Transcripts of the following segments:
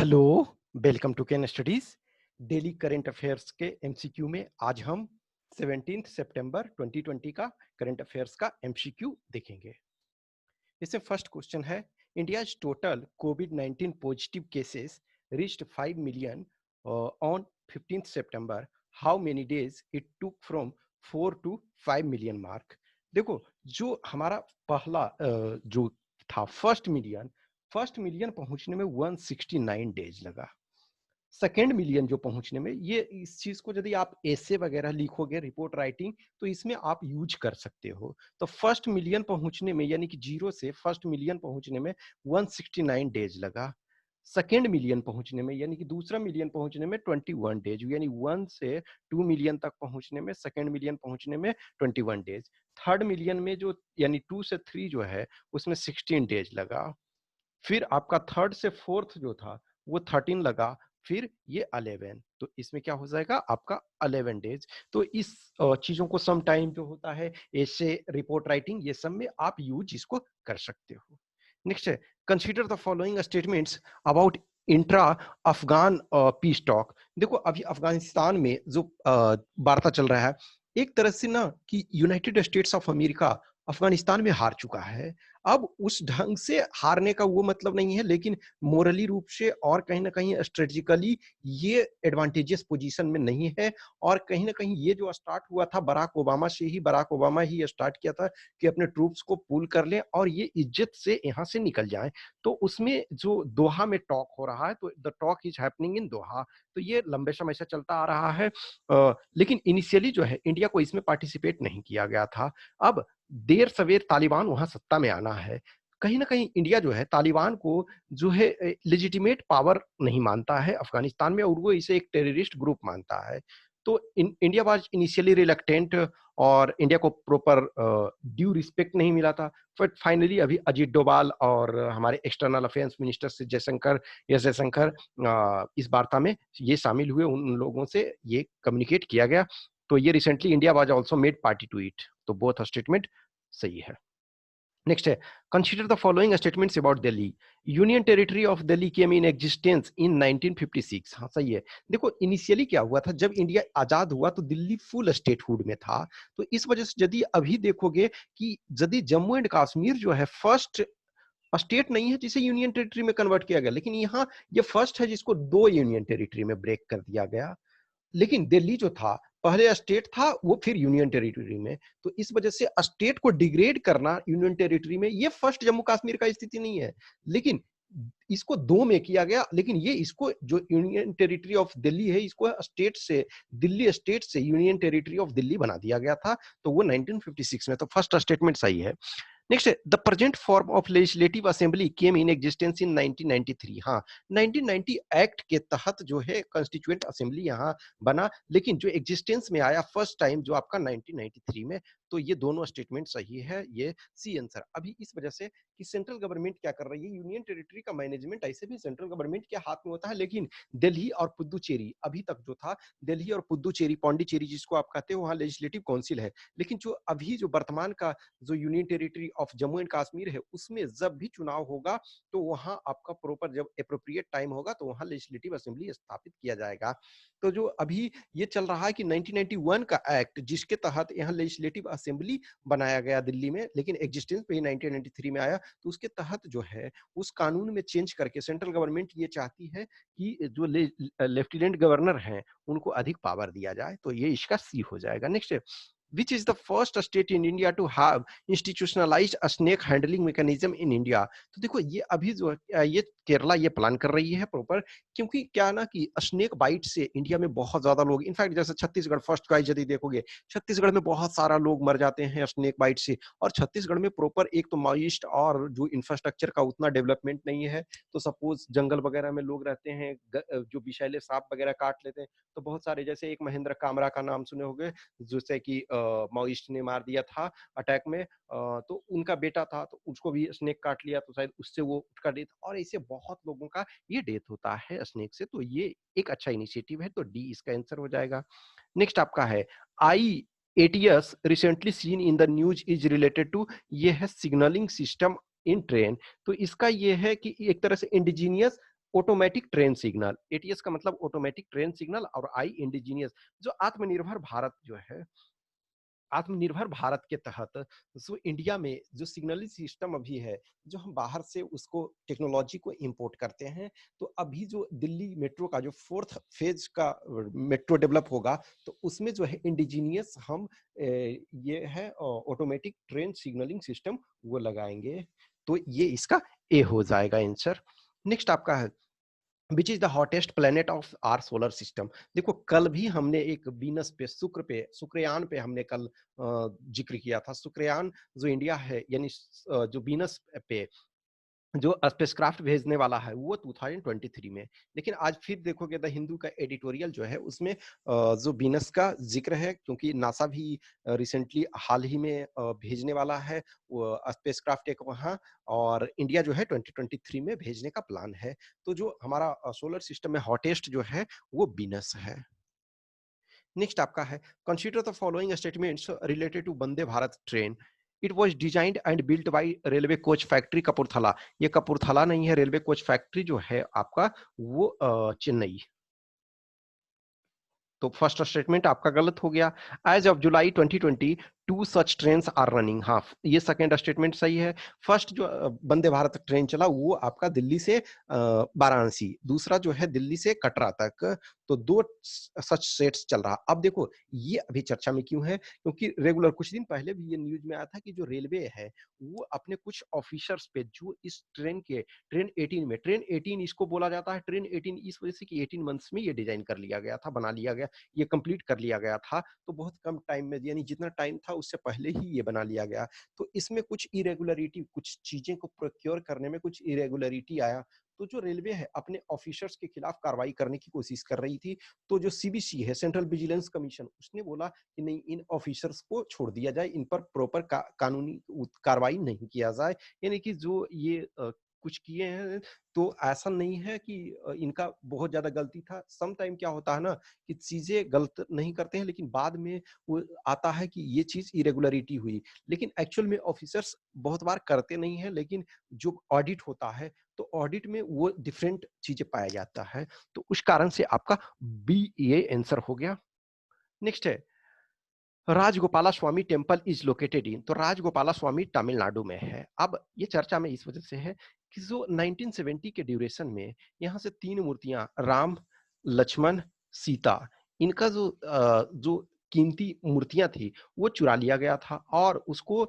Hello, welcome to Can Studies. Daily current affairs के MCQ में आज हम 17 सितंबर 2020 का करंट अफेयर्स का एमसीक्यू देखेंगे। इसमें फर्स्ट क्वेश्चन है, इंडियाज टोटल कोविड-19 positive cases reached 5 million on 15 सितंबर। How many days it took from 4 to 5 million mark. देखो, जो हमारा पहला जो था फर्स्ट मिलियन पहुंचने में 169 डेज लगा। सेकेंड मिलियन जो पहुंचने में, ये इस चीज को यदि आप ऐसे वगैरह लिखोगे रिपोर्ट राइटिंग, तो इसमें आप यूज कर सकते हो। तो फर्स्ट मिलियन पहुंचने में, यानी कि जीरो से फर्स्ट मिलियन पहुंचने में 169 डेज लगा। सेकेंड मिलियन पहुंचने में, यानी कि दूसरा मिलियन पहुंचने में 21 डेज, यानी 1 से 2 मिलियन तक पहुंचने में, सेकेंड मिलियन पहुंचने में 21 डेज। थर्ड मिलियन में जो, यानी 2 से 3 जो है, उसमें 16 डेज लगा। फिर आपका थर्ड से फोर्थ जो था वो 13 लगा, फिर ये 11, तो इसमें क्या हो जाएगा आपका 11 डेज। तो इस चीजों को सम टाइम जो होता है, ऐसे रिपोर्ट राइटिंग, ये सब में आप यूज इसको कर सकते हो। नेक्स्ट है, consider the following statements about intra Afghan piece talk. देखो, अभी अफगानिस्तान में जो वार्ता चल रहा है, एक तरह से ना कि United states of America Afghanistan में हार चुका है। अब उस ढंग से हारने का वो मतलब नहीं है, लेकिन मोरली रूप से और कहीं ना कहीं स्ट्रेटेजिकली ये एडवांटेजियस पोजीशन में नहीं है। और कहीं ना कहीं ये जो स्टार्ट हुआ था बराक ओबामा ही स्टार्ट किया था कि अपने ट्रूप्स को पुल कर लें और ये इज्जत से यहाँ से निकल जाएं। तो उसमें जो दोहा में टॉक हो रहा है, तो the talk is happening in Doha, तो ये लंबे समय से चलता आ रहा है। लेकिन इनिशियली जो है इंडिया को इसमें पार्टिसिपेट नहीं किया गया था। अब देर सवेर तालिबान वहां सत्ता में आना है। कहीं ना कहीं इंडिया जो है तालिबान को जो है लेजिटिमेट पावर नहीं मानता है अफगानिस्तान में, और वो इसे एक टेररिस्ट ग्रुप मानता है। तो इंडिया वाज इनिशियली रिलक्टेंट, और इंडिया को प्रॉपर ड्यू रिस्पेक्ट नहीं मिला था। बट फाइनली अभी अजीत डोभाल और हमारे एक्सटर्नल अफेयर्स मिनिस्टर से जयशंकर इस वार्ता में ये शामिल हुए, उन लोगों से ये कम्युनिकेट किया गया। तो ये recently India was also made party to it. तो बोथ स्टेटमेंट सही है। नेक्स्ट है, consider the following statements about Delhi. Union territory of Delhi came in existence in 1956। हाँ, सही है। देखो, इनिशियली क्या हुआ था, जब इंडिया आजाद हुआ तो दिल्ली फुल स्टेटहुड में था। तो इस वजह से यदि अभी देखोगे कि यदि जम्मू एंड कश्मीर जो है फर्स्ट स्टेट नहीं है जिसे यूनियन टेरिटरी में कन्वर्ट किया गया, लेकिन यहाँ ये फर्स्ट है जिसको दो यूनियन टेरिटरी में ब्रेक कर दिया गया। लेकिन दिल्ली जो था पहले स्टेट था, वो फिर यूनियन टेरिटरी में। तो इस वजह से स्टेट को डिग्रेड करना यूनियन टेरिटरी में, ये फर्स्ट जम्मू कश्मीर का स्थिति नहीं है। लेकिन इसको दो में किया गया, लेकिन ये इसको जो यूनियन टेरिटरी ऑफ दिल्ली है, इसको स्टेट से, दिल्ली स्टेट से यूनियन टेरिटरी ऑफ दिल्ली बना दिया गया था। तो वो 1956 में, तो फर्स्ट स्टेटमेंट सही है। नेक्स्ट है, the present form of legislative assembly came in existence इन 1993। हाँ, 1990 एक्ट के तहत जो है कॉन्स्टिट्यूएंट असेंबली यहाँ बना, लेकिन जो एग्जिस्टेंस में आया फर्स्ट टाइम जो आपका 1993 में। तो ये दोनों स्टेटमेंट सही है, ये सी आंसर। अभी इस वजह से कि सेंट्रल गवर्नमेंट क्या कर रही है, यूनियन टेरिटरी का मैनेजमेंट ऐसे भी सेंट्रल गवर्नमेंट के हाथ में होता है, लेकिन दिल्ली और पुदुचेरी अभी तक जो था, दिल्ली और पुदुचेरी, पौंडीचेरी जिसको आप कहते हो, वहाँ लेजिस्लेटिव काउंसिल है। लेकिन जो अभी जो वर्तमान का जो union territory of Jammu and Kashmir है, उसमें जब भी चुनाव होगा तो वहां आपका प्रॉपर जब एप्रोप्रिएट टाइम होगा तो वहां लेजिस्लेटिव असेंबली स्थापित किया जाएगा। तो जो अभी ये चल रहा है कि 1991 का एक्ट जिसके तहत यहाँ लेजिस्लेटिव असेंबली बनाया गया दिल्ली में, लेकिन एग्जिस्टेंस पे ही 1993 में आया, तो उसके तहत जो है उस कानून में चेंज करके सेंट्रल गवर्नमेंट ये चाहती है कि जो लेफ्टिनेंट गवर्नर हैं उनको अधिक पावर दिया जाए। तो ये इसका सी हो जाएगा। Next, which is the first state in India to have institutionalized a snake handling mechanism in India। तो देखो, ये अभी जो है ये केरला ये प्लान कर रही है प्रॉपर, क्योंकि क्या ना कि स्नेक बाइट से इंडिया में बहुत ज्यादा लोग, इनफैक्ट जैसे छत्तीसगढ़ फर्स्ट चॉइस यदि देखोगे, छत्तीसगढ़ में बहुत सारा लोग मर जाते हैं स्नेक बाइट से। और छत्तीसगढ़ में प्रॉपर एक तो माइस्ट और जो इंफ्रास्ट्रक्चर का उतना डेवलपमेंट नहीं है। तो सपोज जंगल वगैरह में लोग रहते हैं, जो विषैले सांप वगैरह काट लेते हैं। तो बहुत सारे, जैसे एक महेंद्र कामरा का नाम सुने होंगे, जिसे कि माओइस्ट ने मार दिया था अटैक में। तो उनका बेटा था, तो उसको भी स्नेक काट लिया, तो शायद उससे वो उसका डेथ, और ऐसे बहुत लोगों का ये डेथ होता है स्नेक से। तो ये एक अच्छा इनिशिएटिव है, तो डी इसका आंसर हो जाएगा। नेक्स्ट आपका है, I ATS recently seen in the news is related to, ये है सिग्नलिंग सिस्टम इन ट्रेन। तो इसका ये है कि एक तरह से indigenous automatic train signal, ATS का मतलब ऑटोमेटिक ट्रेन सिग्नल, और आई इंडिजीनियस, जो आत्मनिर्भर भारत जो है, आत्मनिर्भर भारत के तहत जो इंडिया में जो सिग्नलिंग सिस्टम अभी है, जो हम बाहर से उसको टेक्नोलॉजी को इंपोर्ट करते हैं, तो अभी जो दिल्ली मेट्रो का जो 4th फेज का मेट्रो डेवलप होगा, तो उसमें जो है इंडिजीनियस हम ये है ऑटोमेटिक ट्रेन सिग्नलिंग सिस्टम वो लगाएंगे। तो ये इसका ए हो जाएगा आंसर। नेक्स्ट आपका है, which is the hottest planet of our solar system. देखो कल भी हमने एक वीनस पे शुक्रयान पे हमने कल जिक्र किया था। शुक्रयान जो इंडिया है, यानी जो वीनस पे जो स्पेसक्राफ्ट भेजने वाला है वो 2023 में। लेकिन आज फिर देखोगे द हिंदू का एडिटोरियल जो है उसमें जो वीनस का जिक्र है, क्योंकि नासा भी रिसेंटली हाल ही में भेजने वाला है वो स्पेसक्राफ्ट एक वहाँ, और इंडिया जो है 2023 में भेजने का प्लान है। तो जो हमारा सोलर सिस्टम में हॉटेस्ट जो है वो वीनस है। नेक्स्ट आपका है, consider the following statements related to Vande Bharat train. It was designed and built by railway coach factory Kapurthala. ये कपूरथला नहीं है, रेलवे कोच फैक्ट्री जो है आपका वो चेन्नई। तो फर्स्ट स्टेटमेंट आपका गलत हो गया। As of July 2020 two such train are running. हाँ, ये सेकेंड स्टेटमेंट सही है। फर्स्ट जो वंदे भारत ट्रेन चला वो आपका दिल्ली से वाराणसी, दूसरा जो है दिल्ली से कटरा तक। तो दो सच सेट्स चल रहा। अब देखो ये अभी चर्चा में क्यों है, क्योंकि रेगुलर कुछ दिन पहले भी ये न्यूज में आया था कि जो रेलवे है वो अपने कुछ ऑफिसर्स पे जो इस ट्रेन के ट्रेन 18 में, ट्रेन 18 इसको बोला जाता है ट्रेन 18 इस वजह से कि 18 मंथ्स में ये डिजाइन कर लिया गया था, बना लिया गया, ये कंप्लीट कर लिया गया था। तो बहुत कम टाइम में, यानी जितना टाइम था उससे पहले ही ये बना लिया गया। तो इसमें कुछ इरेगुलरिटी, कुछ चीजें को प्रोक्योर करने में कुछ इरेगुलरिटी आया। तो जो रेलवे है अपने ऑफिसर्स के खिलाफ कार्रवाई करने की कोशिश कर रही थी। तो जो सीबीसी है, सेंट्रल विजिलेंस कमीशन, उसने बोला कि नहीं, इन ऑफिसर्स को छोड़ दिया जाए, इन पर प्रॉपर कानूनी कार्रवाई नहीं किया जाए। यानी कि जो ये कुछ किए हैं, तो ऐसा नहीं है कि इनका बहुत ज्यादा गलती था। सम टाइम क्या होता है ना कि चीजें गलत नहीं करते हैं, लेकिन बाद में वो आता है कि ये चीज इरेगुलरिटी हुई, लेकिन एक्चुअल में ऑफिसर्स बहुत बार करते नहीं है। लेकिन जो ऑडिट होता है तो ऑडिट में वो डिफरेंट चीजें पाया जाता है। तो उस कारण से आपका बी ये आंसर हो गया। नेक्स्ट है, राजगोपाला स्वामी टेम्पल इज लोकेटेड इन। तो राजगोपाला स्वामी तमिलनाडु में है। अब ये चर्चा में इस वजह से है कि जो 1970 के ड्यूरेशन में यहाँ से 3 मूर्तियां, राम, लक्ष्मण, सीता, इनका जो कीमती मूर्तियां थी वो चुरा लिया गया था और उसको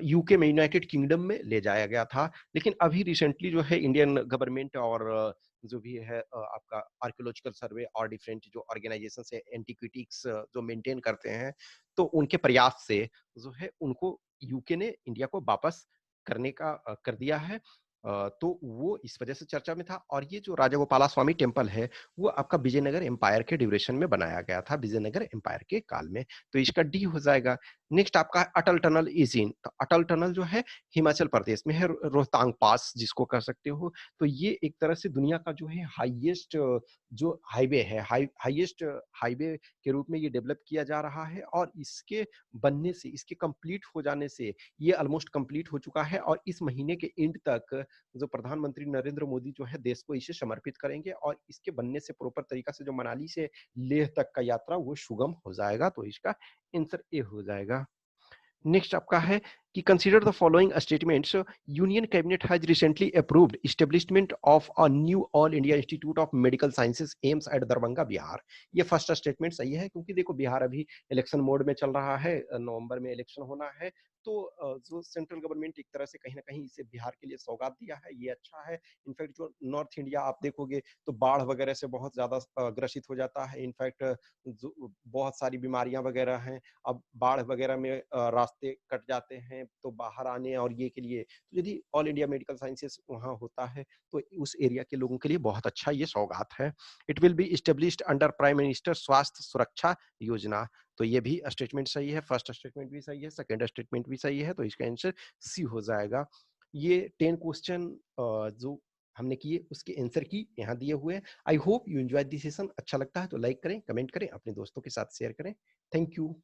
यूके में, यूनाइटेड किंगडम में ले जाया गया था। लेकिन अभी रिसेंटली जो है इंडियन गवर्नमेंट और जो भी है आपका आर्कियोलॉजिकल सर्वे और डिफरेंट जो ऑर्गेनाइजेशन है एंटिक्विटीज जो मेंटेन करते हैं, तो उनके प्रयास से जो है उनको यूके ने इंडिया को वापस करने का कर दिया है। तो वो इस वजह से चर्चा में था। और ये जो राजागोपाला स्वामी टेम्पल है वो आपका विजयनगर एम्पायर के ड्यूरेशन में बनाया गया था, विजयनगर एम्पायर के काल में। तो इसका डी हो जाएगा। नेक्स्ट आपका अटल टनल इज इन। तो अटल टनल जो है हिमाचल प्रदेश में है, रोहतांग पास जिसको कह सकते हो। तो ये एक तरह से दुनिया का जो है हाईएस्ट जो हाईवे है, हाईएस्ट हाईवे के रूप में ये डेवलप किया जा रहा है। और इसके बनने से, इसके कंप्लीट हो जाने से, ये ऑलमोस्ट कंप्लीट हो चुका है और इस महीने के एंड तक जो प्रधानमंत्री नरेंद्र मोदी जो है देश को इसे समर्पित करेंगे और इसके बनने से प्रॉपर तरीका से जो मनाली से लेह तक का यात्रा वो सुगम हो जाएगा। तो इसका आंसर ए हो जाएगा। नेक्स्ट आपका है कि consider the following statements. Union cabinet has recently approved establishment of a knew all India institute of medical sciences aims at Darbhanga Bihar. ये फर्स्ट स्टेटमेंट सही है, क्योंकि देखो बिहार अभी इलेक्शन मोड में चल रहा है, नवंबर में इलेक्शन होना है। तो जो सेंट्रल गवर्नमेंट एक तरह से कहीं ना कहीं इसे बिहार के लिए सौगात दिया है, ये अच्छा है। इनफैक्ट जो नॉर्थ इंडिया आप देखोगे तो बाढ़ वगैरह से बहुत ज्यादा ग्रसित हो जाता है। इनफैक्ट जो बहुत सारी बीमारियां वगैरह हैं, अब बाढ़ वगैरह में रास्ते कट जाते हैं, तो बाहर आने और ये के लिए तो यदि ऑल इंडिया मेडिकल साइंसेस वहाँ होता है तो उस एरिया के लोगों के लिए बहुत अच्छा ये सौगात है। It will be established under prime minister स्वास्थ्य सुरक्षा योजना। तो ये भी स्टेटमेंट सही है, फर्स्ट स्टेटमेंट भी सही है, सेकंड स्टेटमेंट भी सही है। तो इसका आंसर सी हो जाएगा। ये 10 क्वेश्चन जो हमने किए उसके आंसर की यहाँ दिए हुए हैं। I hope you enjoy this session. अच्छा लगता है तो लाइक करें, कमेंट करें, अपने दोस्तों के साथ शेयर करें। Thank you.